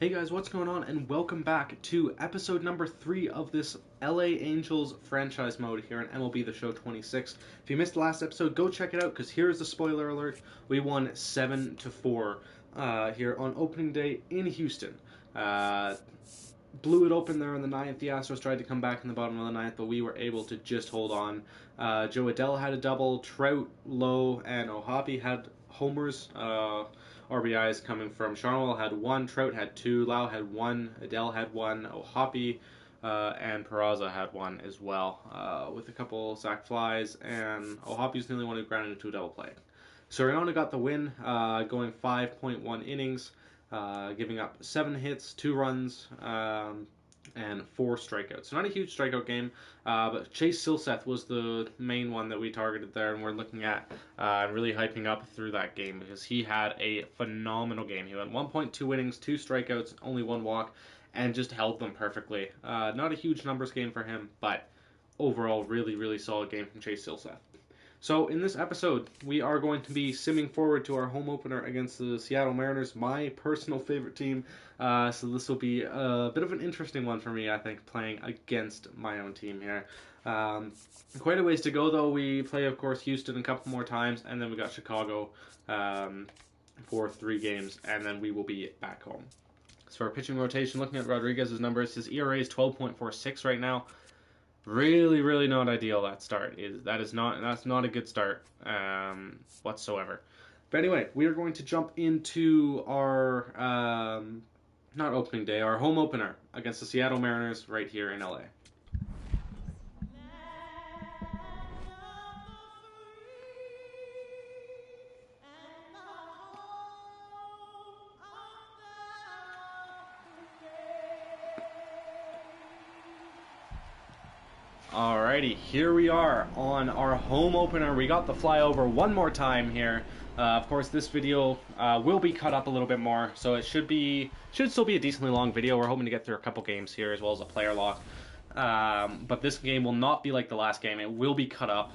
Hey guys, what's going on? And welcome back to episode number 3 of this LA Angels franchise mode here on MLB The Show 26. If you missed the last episode, go check it out because here's the spoiler alert. We won 7-4 here on opening day in Houston. Blew it open there in the ninth. The Astros tried to come back in the bottom of the ninth, but we were able to just hold on. Jo Adell had a double, Trout, Lowe, and O'Hoppe had homers. RBIs coming from Sharnwell had one, Trout had two, Lau had one, Adell had one, O'Hoppe and Peraza had one as well, with a couple sac flies, and O'Hoppe's the only one who grounded into a double play. Soriano got the win, going 5.1 innings, giving up 7 hits, 2 runs, and 4 strikeouts. So not a huge strikeout game, but Chase Silseth was the main one that we targeted there, and we're looking at really hyping up through that game because he had a phenomenal game. He went 1.2 innings, 2 strikeouts, only 1 walk, and just held them perfectly. Not a huge numbers game for him, but overall really, really solid game from Chase Silseth. So in this episode, we are going to be simming forward to our home opener against the Seattle Mariners, my personal favorite team. So this will be a bit of an interesting one for me, I think, playing against my own team here. Quite a ways to go, though. We play, of course, Houston a couple more times, and then we got Chicago for 3 games, and then we will be back home. So for our pitching rotation, looking at Rodriguez's numbers, his ERA is 12.46 right now. Really not ideal. That's not a good start whatsoever. But anyway, we are going to jump into our not opening day, our home opener against the Seattle Mariners right here in LA. Alrighty, here we are on our home opener. We got the flyover one more time here. Of course, this video will be cut up a little bit more, so it should still be a decently long video. We're hoping to get through a couple games here as well as a player lock. But this game will not be like the last game. It will be cut up,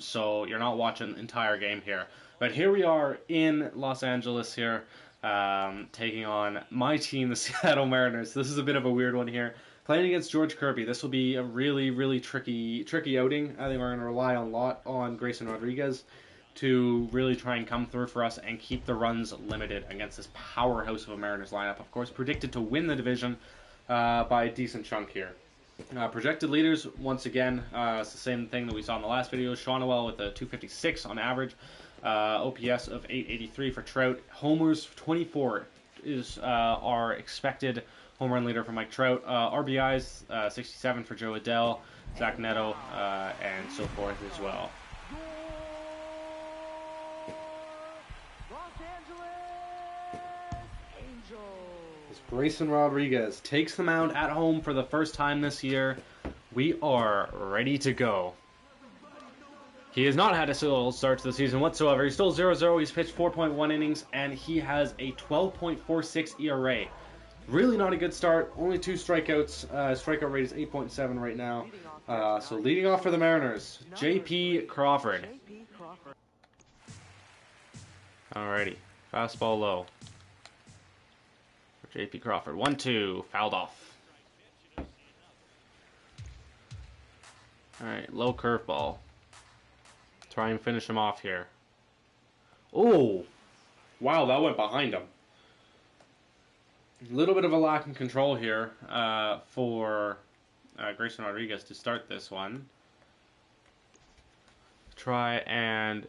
so you're not watching the entire game here. But here we are in Los Angeles here, taking on my team, the Seattle Mariners. This is a bit of a weird one here. Playing against George Kirby, this will be a really tricky outing. I think we're going to rely a lot on Grayson Rodriguez to really try and come through for us and keep the runs limited against this powerhouse of a Mariners lineup. Of course, predicted to win the division by a decent chunk here. Projected leaders, once again, it's the same thing that we saw in the last video. Sharnwell with a 256 on average, OPS of 883 for Trout. Homers 24 is our expected home run leader for Mike Trout. RBIs 67 for Jo Adell, Zach Neto, and so forth as well. Los Angeles Angels. As Grayson Rodriguez takes the mound at home for the first time this year, we are ready to go. He has not had a slow start to the season whatsoever. He's still 0-0. He's pitched 4.1 innings, and he has a 12.46 ERA. Really not a good start. Only 2 strikeouts. Strikeout rate is 8.7 right now. So leading off for the Mariners, J.P. Crawford. Alrighty. Fastball low. For J.P. Crawford. 1-2. Fouled off. Alright. Low curveball. Try and finish him off here. Oh! Wow, that went behind him. A little bit of a lack in control here for Grayson Rodriguez to start this one. Try and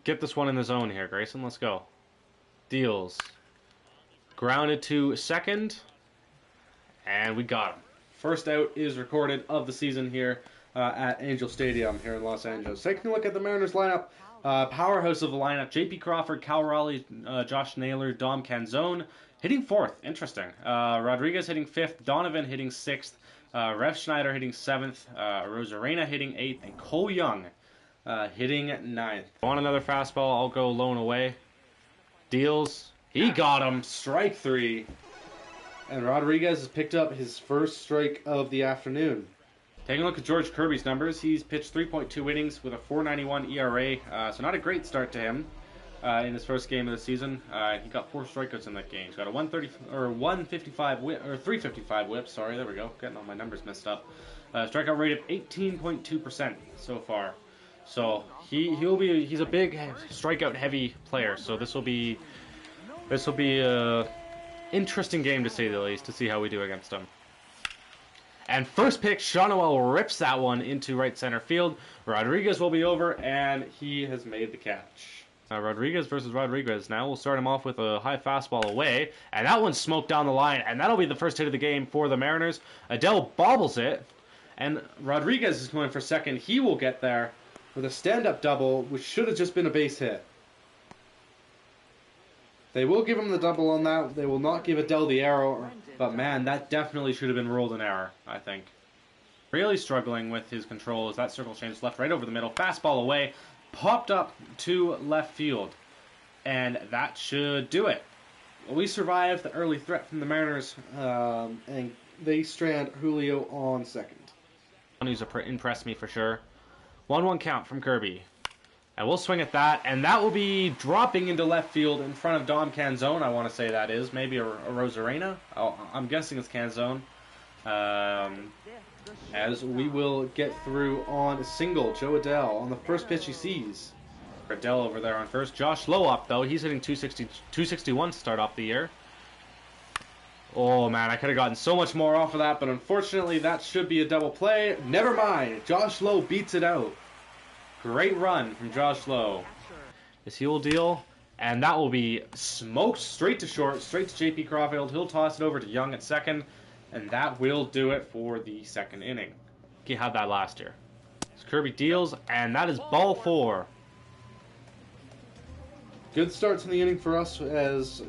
get this one in the zone here, Grayson. Let's go. Deals. Grounded to second. And we got him. First out is recorded of the season here at Angel Stadium here in Los Angeles. Taking a look at the Mariners lineup. Powerhouse of the lineup. J.P. Crawford, Cal Raleigh, Josh Naylor, Dom Canzone. Hitting 4th, interesting. Rodriguez hitting 5th, Donovan hitting 6th, Rev Schneider hitting 7th, Rosarena hitting 8th, and Cole Young hitting 9th. Want another fastball, I'll go low and away. Deals. He got him. Strike 3. And Rodriguez has picked up his first strike of the afternoon. Taking a look at George Kirby's numbers, he's pitched 3.2 innings with a 4.91 ERA, so not a great start to him. in his first game of the season. He got 4 strikeouts in that game. He's got a 130 or 155 whip or 355 whip. Sorry, there we go. Getting all my numbers messed up. Strikeout rate of 18.2% so far. So he's a big strikeout heavy player. So this will be a interesting game to say the least, to see how we do against him. And first pitch, Shawnuel rips that one into right center field. Rodriguez will be over, and he has made the catch. Rodriguez versus Rodriguez. Now we'll start him off with a high fastball away, and that one's smoked down the line, and that'll be the first hit of the game for the Mariners. Adell bobbles it, and Rodriguez is going for second. He will get there with a stand-up double, which should have just been a base hit. They will give him the double on that. They will not give Adell the error, but man, that definitely should have been ruled an error, I think. Really struggling with his control as that circle change left right over the middle. Fastball away, popped up to left field, and that should do it. We survived the early threat from the Mariners, and they strand Julio on second. Who's impressed me for sure. 1-1 count from Kirby. And we'll swing at that, and that will be dropping into left field in front of Dom Canzone, I want to say that is. Maybe a Rosarena? Oh, I'm guessing it's Canzone. As we will get through on a single, Joe Adell on the first pitch he sees. Adell over there on first. Josh Lowe up, though. He's hitting 261 to start off the year. Oh, man, I could have gotten so much more off of that, but unfortunately that should be a double play. Never mind. Josh Lowe beats it out. Great run from Josh Lowe. He will deal, and that will be smoked straight to short, straight to J.P. Crawfield. He'll toss it over to Young at second, and that will do it for the second inning. He had that last year. So Kirby deals, and that is ball 4. Good start to the inning for us as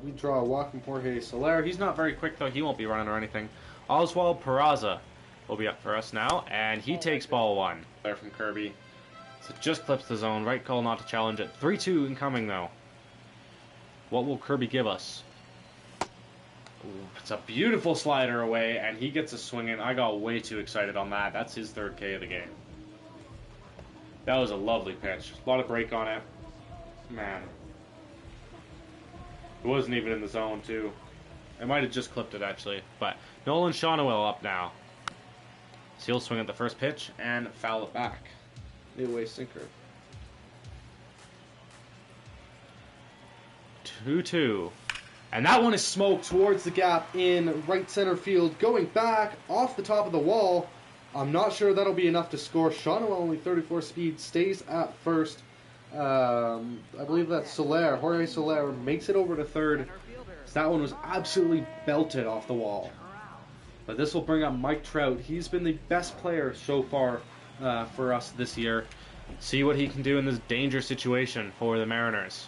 we draw a walk from Jorge Soler. He's not very quick, though. He won't be running or anything. Oswald Peraza will be up for us now, and he takes ball 1. There from Kirby. So just clips the zone. Right call not to challenge it. 3-2 incoming, though. What will Kirby give us? Ooh, it's a beautiful slider away, and he gets a swing in. I got way too excited on that. That's his 3rd K of the game. That was a lovely pitch. A lot of break on it. Man. It wasn't even in the zone, too. I might have just clipped it, actually. But Nolan Shawnuel up now. So he'll swing at the first pitch and foul it back. Midway sinker. 2-2. And that one is smoked towards the gap in right center field. Going back off the top of the wall. I'm not sure that'll be enough to score. Shawnuel, only 34 speed, stays at first. I believe that's Soler. Jorge Soler makes it over to third. So that one was absolutely belted off the wall. But this will bring up Mike Trout. He's been the best player so far for us this year. See what he can do in this dangerous situation for the Mariners.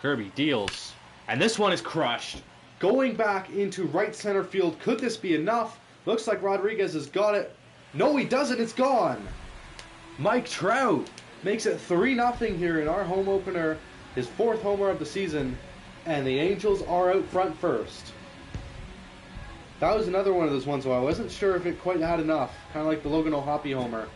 Kirby deals. And this one is crushed. Going back into right center field. Could this be enough? Looks like Rodriguez has got it. No, he doesn't. It's gone. Mike Trout makes it 3-0 here in our home opener. His 4th homer of the season. And the Angels are out front first. That was another one of those ones where I wasn't sure if it quite had enough. Kind of like the Logan O'Hoppe homer.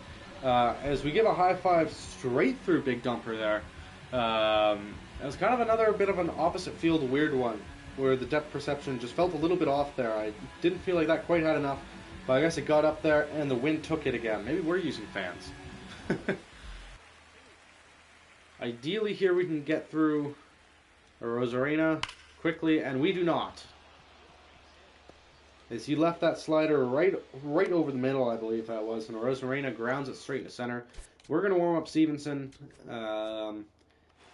As we give a high five straight through Big Dumper there. It was kind of another bit of an opposite field weird one. Where the depth perception just felt a little bit off there. I didn't feel like that quite had enough. But I guess it got up there and the wind took it again. Maybe we're using fans. Ideally here we can get through a Rosarena quickly, and we do not. As he left that slider right over the middle, I believe that was, and Rosarena grounds it straight to center. We're going to warm up Stevenson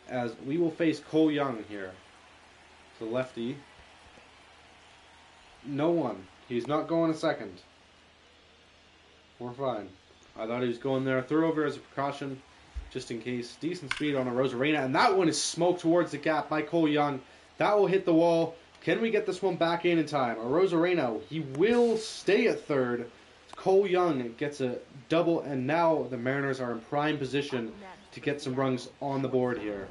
as we will face Cole Young here. The lefty. No one. He's not going a second. We're fine. I thought he was going there. Throw over as a precaution, just in case. Decent speed on a Rosarena, and that one is smoked towards the gap by Cole Young. That will hit the wall. Can we get this one back in time? A Rosarena, he will stay at third. Cole Young gets a double, and now the Mariners are in prime position to get some runs on the board here.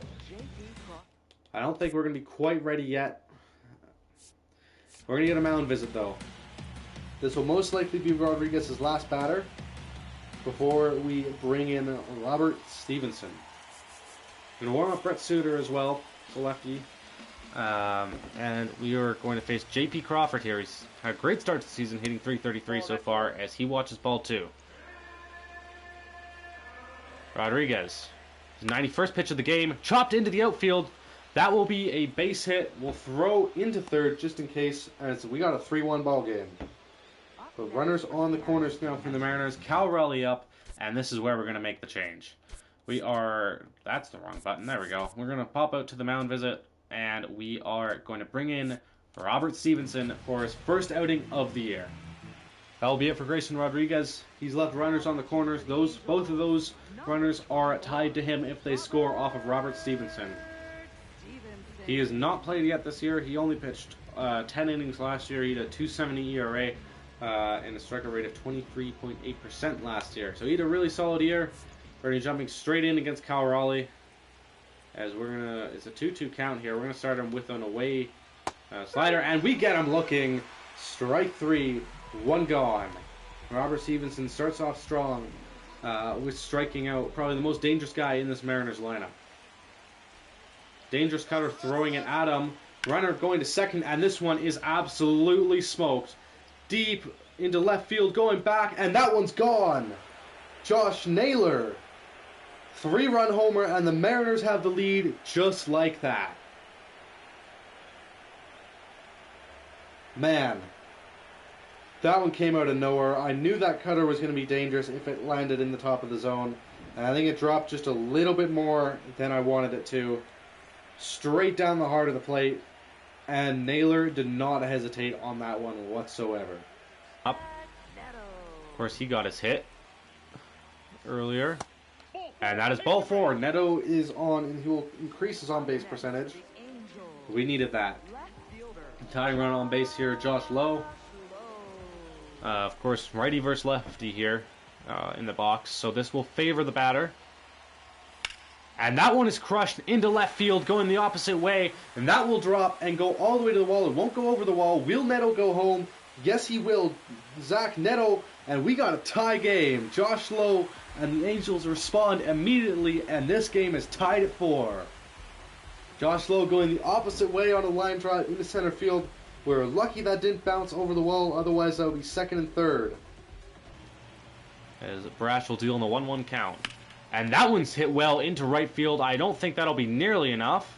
I don't think we're going to be quite ready yet. We're going to get a mound visit, though. This will most likely be Rodriguez's last batter before we bring in Robert Stevenson. Going to warm up Brett Suter as well, the lefty. And we are going to face J.P. Crawford here. He's had a great start to the season, hitting .333 so far as he watches ball 2. Rodriguez, his 91st pitch of the game, chopped into the outfield. That will be a base hit. We'll throw into third just in case, as we got a 3-1 ball game. But runners on the corners now from the Mariners. Cal Raleigh up, and this is where we're going to make the change. That's the wrong button. There we go. We're going to pop out to the mound visit, and we are going to bring in Robert Stevenson for his first outing of the year. That will be it for Grayson Rodriguez. He's left runners on the corners. Both of those runners are tied to him if they score off of Robert Stevenson. He has not played yet this year. He only pitched 10 innings last year. He had a 2.70 ERA and a strikeout rate of 23.8% last year. So he had a really solid year. We're going to be jumping straight in against Cal Raleigh. As it's a 2-2 count here. We're going to start him with an away slider. And we get him looking. Strike 3, 1 gone. Robert Stevenson starts off strong with striking out probably the most dangerous guy in this Mariners lineup. Dangerous cutter throwing it at him. Runner going to second, and this one is absolutely smoked. Deep into left field, going back, and that one's gone. Josh Naylor. 3-run homer, and the Mariners have the lead just like that. Man, that one came out of nowhere. I knew that cutter was going to be dangerous if it landed in the top of the zone, and I think it dropped just a little bit more than I wanted it to. Straight down the heart of the plate, and Naylor did not hesitate on that one whatsoever. Up. Of course, he got his hit earlier, and that is ball 4. Neto is on, and he will increase his on-base percentage. We needed that. Tying run on base here, Josh Lowe. Of course, righty versus lefty here in the box, so this will favor the batter. And that one is crushed into left field, going the opposite way. And that will drop and go all the way to the wall. It won't go over the wall. Will Neto go home? Yes, he will. Zach Neto. And we got a tie game. Josh Lowe and the Angels respond immediately. And this game is tied at 4. Josh Lowe going the opposite way on a line drive into center field. We're lucky that didn't bounce over the wall. Otherwise, that would be second and third. As Brash will deal in the 1-1 count. And that one's hit well into right field. I don't think that'll be nearly enough.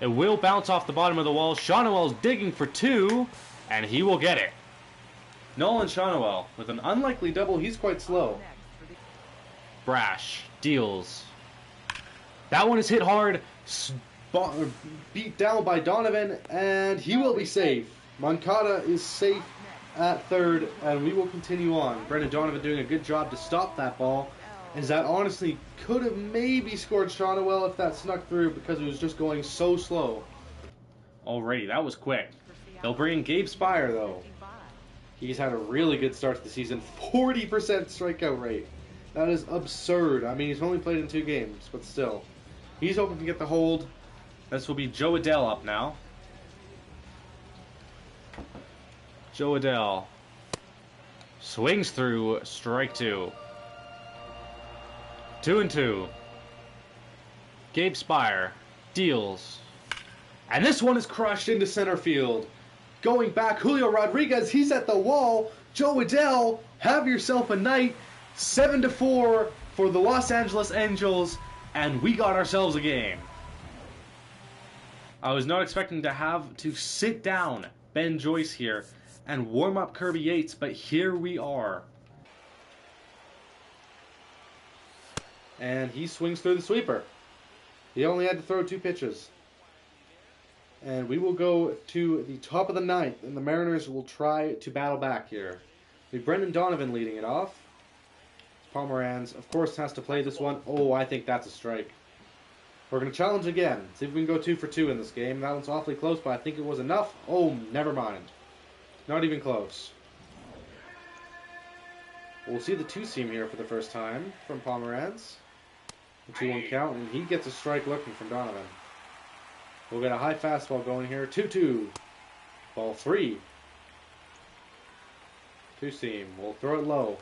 It will bounce off the bottom of the wall. Shawnuel's digging for 2, and he will get it. Nolan Shawnuel with an unlikely double. He's quite slow. Brash deals. That one is hit hard. Beat down by Donovan, and he will be safe. Moncada is safe at third, and we will continue on. Brendan Donovan doing a good job to stop that ball. As that honestly could have maybe scored Shawnuel if that snuck through because it was just going so slow. Alrighty, that was quick. They'll bring in Gabe Spire, though. He's had a really good start to the season. 40% strikeout rate. That is absurd. I mean, he's only played in 2 games, but still. He's hoping to get the hold. This will be Joe Adell up now. Joe Adell swings through strike 2. 2-2. Gabe Spire deals. And this one is crushed into center field. Going back, Julio Rodriguez, he's at the wall. Joe Adell, have yourself a night. 7-4 for the Los Angeles Angels, and we got ourselves a game. I was not expecting to have to sit down Ben Joyce here and warm up Kirby Yates, but here we are. And he swings through the sweeper. He only had to throw 2 pitches. And we will go to the top of the 9th, and the Mariners will try to battle back here. With Brendan Donovan leading it off. Pomeranz, of course, has to play this one. Oh, I think that's a strike. We're going to challenge again. See if we can go 2 for 2 in this game. That one's awfully close, but I think it was enough. Oh, never mind. Not even close. We'll see the 2-seam here for the first time from Pomeranz. 2-1 count, and he gets a strike looking from Donovan. We'll get a high fastball going here. 2-2. Ball 3. 2-seam. We'll throw it low.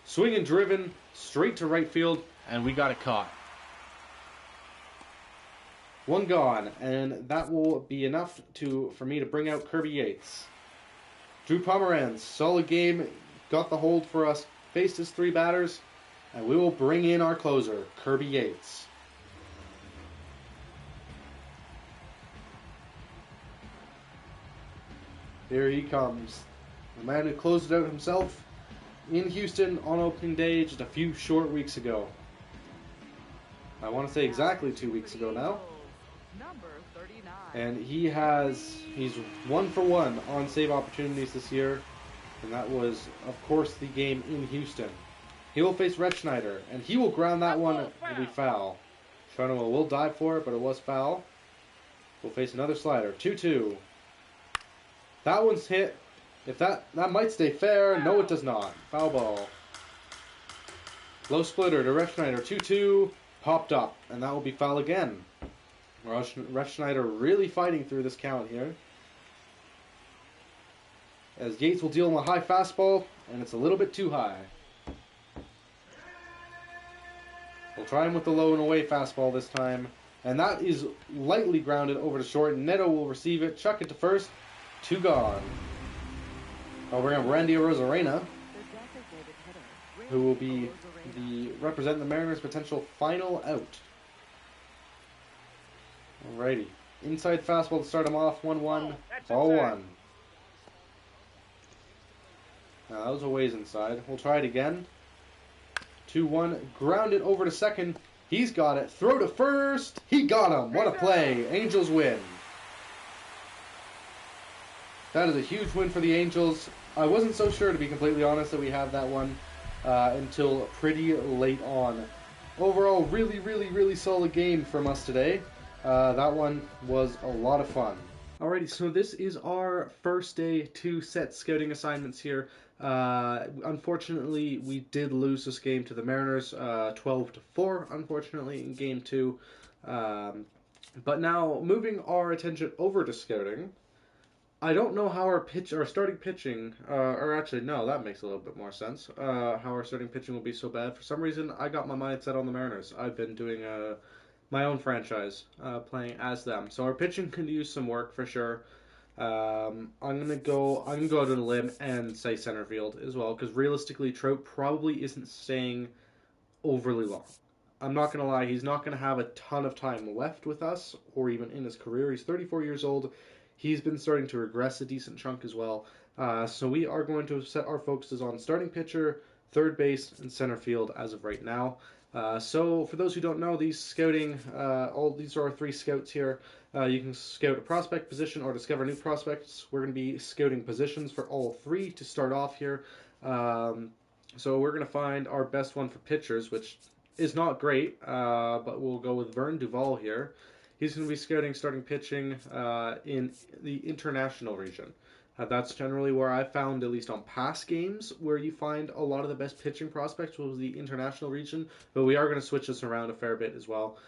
Swing and driven straight to right field, and we got it caught. One gone, and that will be enough for me to bring out Kirby Yates. Drew Pomeranz, solid game, got the hold for us, faced his 3 batters, and we will bring in our closer, Kirby Yates. Here he comes. The man who closed it out himself in Houston on opening day just a few short weeks ago. I want to say exactly 2 weeks ago now. Number 39. And he's 1 for 1 on save opportunities this year. And that was, of course, the game in Houston. He will face Red Schneider, and he will ground that one. It will be foul. Charnoa will dive for it, but it was foul. We'll face another slider. 2-2. That one's hit. If that might stay fair. No, it does not. Foul ball. Low splitter to Red Schneider. 2-2. Popped up, and that will be foul again. Red Schneider really fighting through this count here. As Yates will deal him a high fastball, and it's a little bit too high. We'll try him with the low and away fastball this time. And that is lightly grounded over to short. Neto will receive it, chuck it to first. 2 gone. I'll bring up Randy Arozarena, who will be represent the Mariners' potential final out. Alrighty. Inside fastball to start him off. 1-1. Ball 1. Now that was a ways inside. We'll try it again. 2-1. Ground it over to second. He's got it. Throw to first. He got him. What a play. Angels win. That is a huge win for the Angels. I wasn't so sure, to be completely honest, that we had that one until pretty late on. Overall, really solid game from us today. That one was a lot of fun. Alrighty, so this is our first day 2 set scouting assignments here. Unfortunately, we did lose this game to the Mariners, 12-4, unfortunately, in game 2. But now, moving our attention over to scouting, I don't know how our starting pitching, or actually, no, that makes a little bit more sense, how our starting pitching will be so bad. For some reason, I got my mind set on the Mariners. I've been doing my own franchise, playing as them. So our pitching could use some work for sure. I'm gonna go out on a limb and say center field as well, because realistically, Trout probably isn't staying overly long. I'm not gonna lie, he's not gonna have a ton of time left with us, or even in his career. He's 34 years old. He's been starting to regress a decent chunk as well. So we are going to set our focuses on starting pitcher, third base, and center field as of right now. So for those who don't know, these are our 3 scouts here. You can scout a prospect position or discover new prospects. We're going to be scouting positions for all 3 to start off here. So we're going to find our best one for pitchers, which is not great, but we'll go with Vern Duval here. He's going to be scouting starting pitching in the international region. That's generally where I found, at least on past games, where you find a lot of the best pitching prospects was the international region, but we are going to switch this around a fair bit as well.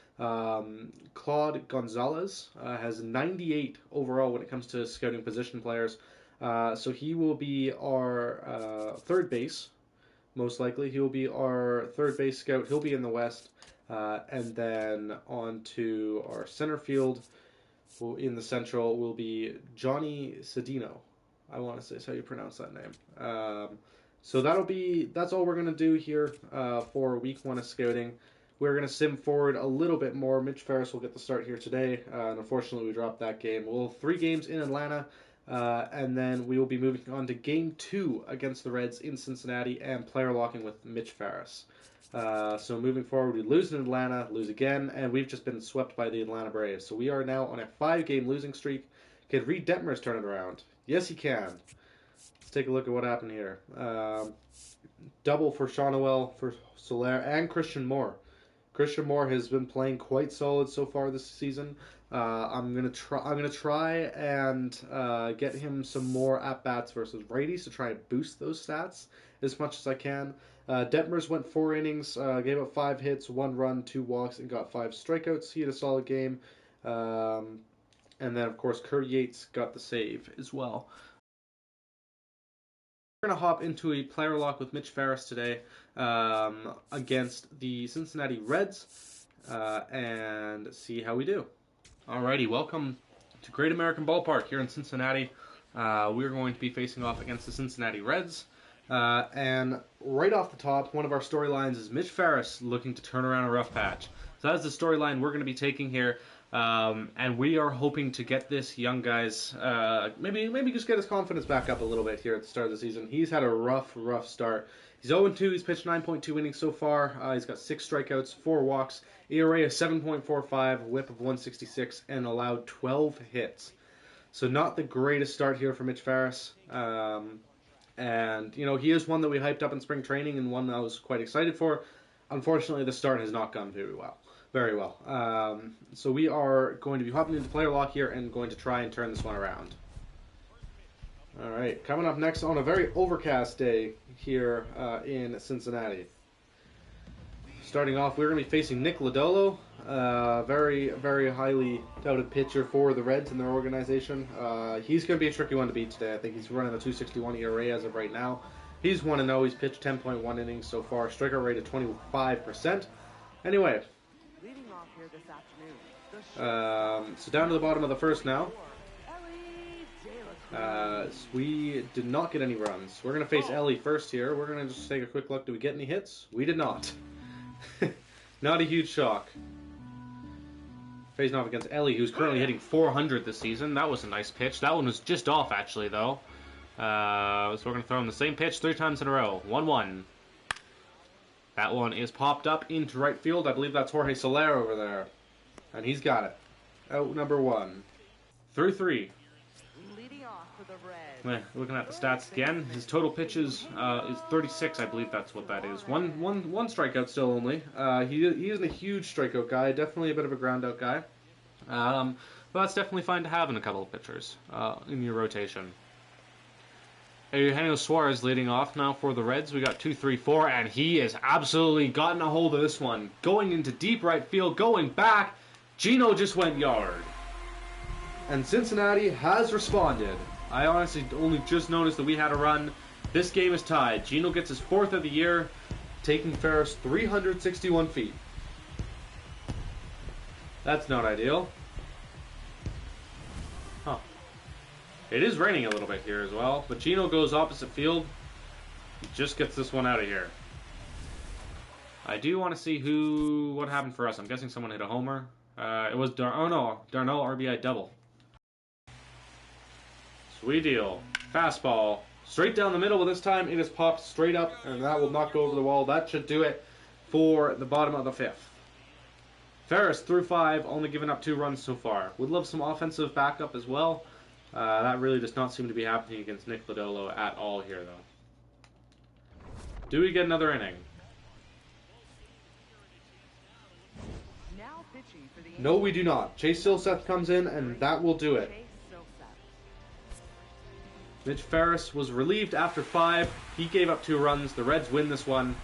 Claude Gonzalez has 98 overall when it comes to scouting position players, so he will be our third base, most likely. He will be our third base scout. He'll be in the West, and then on to our center field. In the Central will be Johnny Cedino. I want to say is how you pronounce that name. So that's all we're going to do here for week 1 of scouting. We're going to sim forward a little bit more. Mitch Ferris will get the start here today. And unfortunately, we dropped that game. We'll have 3 games in Atlanta, and then we will be moving on to game 2 against the Reds in Cincinnati and player locking with Mitch Ferris. So moving forward, we lose in Atlanta, lose again, and we've just been swept by the Atlanta Braves. So we are now on a 5-game losing streak. Can Reed Detmers turn it around? Yes, he can. Let's take a look at what happened here. Double for Shawnuel, for Soler, and Christian Moore. Christian Moore has been playing quite solid so far this season. I'm gonna try and get him some more at bats versus righties to try and boost those stats as much as I can. Detmers went 4 innings, gave up 5 hits, 1 run, 2 walks, and got 5 strikeouts. He had a solid game. And then, of course, Kirby Yates got the save as well. We're going to hop into a player lock with Mitch Ferris today against the Cincinnati Reds and see how we do. Alrighty, welcome to Great American Ballpark here in Cincinnati. We're going to be facing off against the Cincinnati Reds. And right off the top, one of our storylines is Mitch Ferris looking to turn around a rough patch. So that's the storyline we're going to be taking here. And we are hoping to get this young guy's, maybe just get his confidence back up a little bit here at the start of the season. He's had a rough start. He's 0-2. He's pitched 9.2 innings so far. He's got 6 strikeouts, 4 walks, ERA of 7.45, WHIP of 166, and allowed 12 hits. So not the greatest start here for Mitch Ferris. And, you know, he is one that we hyped up in spring training and one that I was quite excited for. Unfortunately, the start has not gone very well. So we are going to be hopping into player lock here and going to try and turn this one around. All right, coming up next on a very overcast day here in Cincinnati. Starting off, we're going to be facing Nick Lodolo, very, very highly touted pitcher for the Reds in their organization. He's going to be a tricky one to beat today. I think he's running a 2.61 ERA as of right now. He's 1-0. He's pitched 10.1 innings so far. Strikeout rate of 25%. Anyway, Leading off here this afternoon. so down to the bottom of the first now. Ellie De La Cruz. We did not get any runs. We're going to face Ellie first here. We're going to just take a quick look. Did we get any hits? We did not. Not a huge shock. Facing off against Ellie, who's currently hitting 400 this season. That was a nice pitch. That one was just off, actually, though. So we're going to throw him the same pitch 3 times in a row. 1-1. That one is popped up into right field. I believe that's Jorge Soler over there. And he's got it. Out number 1. Through 3. Leading off for the Reds. Looking at the stats again, his total pitches is 36. I believe that's what that is. One strikeout still only. He isn't a huge strikeout guy. Definitely a bit of a ground out guy. But that's definitely fine to have in a couple of pitchers in your rotation. Eugenio Suarez leading off now for the Reds. We got 2-3-4, and he has absolutely gotten a hold of this one. Going into deep right field, going back. Gino just went yard. And Cincinnati has responded. I honestly only just noticed that we had a run. This game is tied. Gino gets his 4th of the year, taking Ferris 361 feet. That's not ideal. Huh. It is raining a little bit here as well, but Gino goes opposite field. He just gets this one out of here. I do want to see what happened for us. I'm guessing someone hit a homer. It was Darno RBI double. Sweet deal. Fastball. Straight down the middle, but this time it is popped straight up, and that will not go over the wall. That should do it for the bottom of the 5th. Ferris through 5, only giving up 2 runs so far. Would love some offensive backup as well. That really does not seem to be happening against Nick Lodolo at all here, though. Do we get another inning? Now pitching for the No, we do not. Chase Silseth comes in, and that will do it. Chase Silseth. Mitch Ferris was relieved after 5. He gave up 2 runs. The Reds win this one.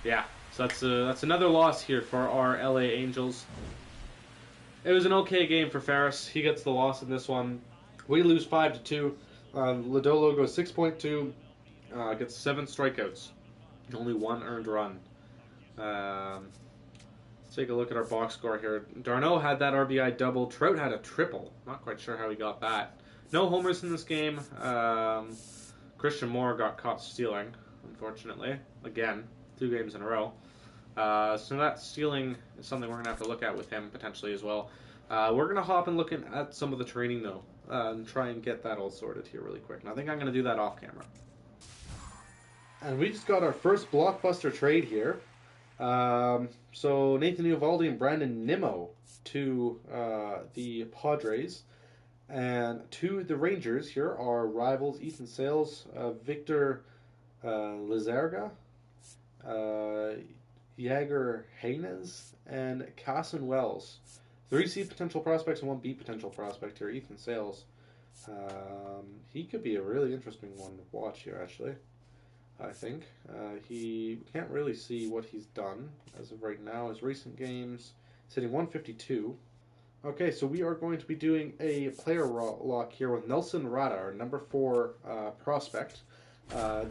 Yeah, so that's another loss here for our LA Angels. It was an okay game for Ferris. He gets the loss in this one. We lose 5-2. Lodolo goes 6.2. Gets 7 strikeouts. Only 1 earned run. Let's take a look at our box score here. Darno had that RBI double. Trout had a triple. Not quite sure how he got that. No homers in this game. Christian Moore got caught stealing, unfortunately. Again, 2 games in a row. So that stealing is something we're going to have to look at with him potentially as well. We're going to hop and look at some of the training, though, and try and get that all sorted here really quick. And I think I'm going to do that off camera. And we just got our first blockbuster trade here. So Nathan Eovaldi and Brandon Nimmo to the Padres. And to the Rangers, here are rivals Ethan Sales, Victor Lizarga, Jaeger Haynes, and Casson Wells. 3 C potential prospects and 1 B potential prospect here. Ethan Sales. He could be a really interesting one to watch here, actually. I think. He can't really see what he's done as of right now. His recent games, he's hitting 152. Okay, so we are going to be doing a player lock here with Nelson Rada, our number 4 prospect,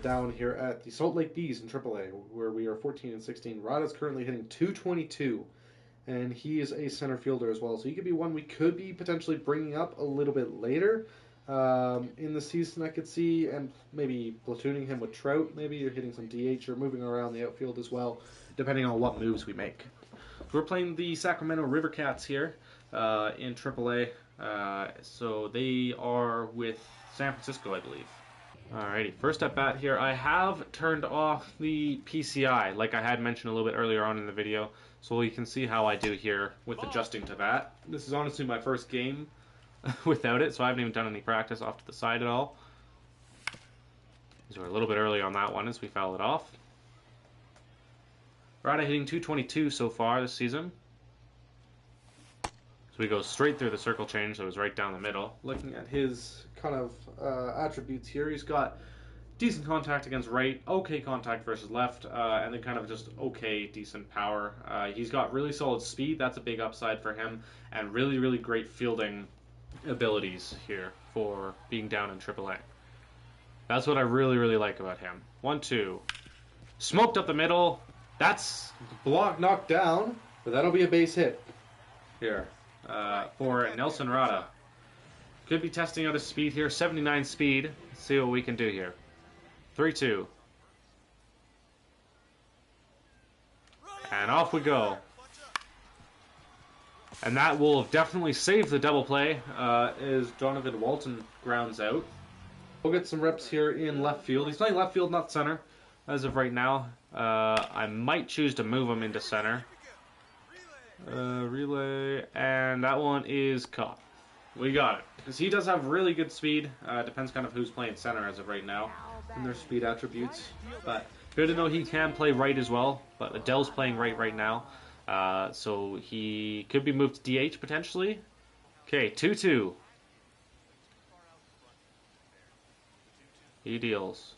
down here at the Salt Lake Bees in AAA, where we are 14-16. Rada's currently hitting 222. and he is a center fielder as well. So he could be one we could be potentially bringing up a little bit later in the season, I could see, and maybe platooning him with Trout, maybe, or hitting some DH or moving around the outfield as well, depending on what moves we make. So we're playing the Sacramento River Cats here in AAA. So they are with San Francisco, I believe. Alrighty, first at bat here, I have turned off the PCI, like I had mentioned a little bit earlier on in the video, so you can see how I do here with adjusting to that. This is honestly my first game without it, so I haven't even done any practice off to the side at all. So we're a little bit early on that one as we foul it off. Rada hitting 222 so far this season. So we go straight through the circle change, so it was right down the middle. Looking at his kind of attributes here, he's got decent contact against right, okay contact versus left, and then kind of just okay, decent power. He's got really solid speed, that's a big upside for him, and really, really great fielding abilities here for being down in AAA. That's what I really, really like about him. 1-2. Smoked up the middle. That's block knocked down, but that'll be a base hit here for Nelson Rada. Could be testing out his speed here. 79 speed. Let's see what we can do here. 3-2. And off we go. And that will definitely save the double play as Donovan Walton grounds out. We'll get some reps here in left field. He's playing left field, not center, as of right now. I might choose to move him into center. Relay, and that one is caught. We got it. Because he does have really good speed. Depends kind of who's playing center as of right now and their speed attributes. But good to know he can play right as well. But Adele's playing right now. So he could be moved to DH potentially. Okay, 2-2. He deals.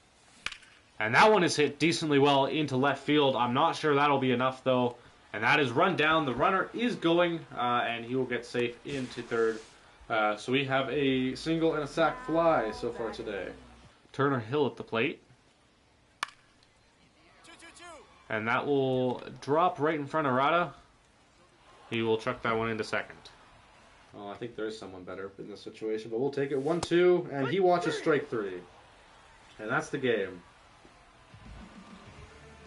And that one is hit decently well into left field. I'm not sure that'll be enough though. And that is run down. The runner is going, and he will get safe into third. So we have a single and a sac fly so far today. Turner Hill at the plate. And that will drop right in front of Rada. He will chuck that one into second. Oh, I think there is someone better in this situation, but we'll take it. 1-2, and he watches strike three. And that's the game.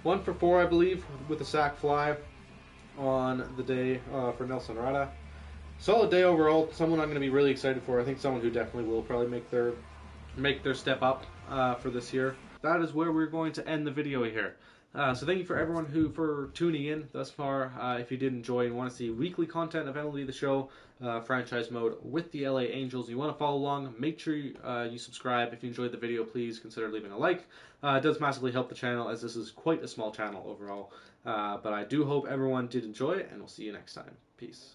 1 for 4, I believe, with a sac fly on the day for Nelson Rada. Solid day overall. Someone I'm going to be really excited for. I think someone who definitely will probably make their step up for this year. That is where we're going to end the video here. So thank you for everyone for tuning in thus far. If you did enjoy and want to see weekly content of MLB The Show franchise mode with the LA Angels, you want to follow along, make sure you subscribe. If you enjoyed the video, please consider leaving a like. It does massively help the channel, as this is quite a small channel overall. But I do hope everyone did enjoy it, and we'll see you next time. Peace.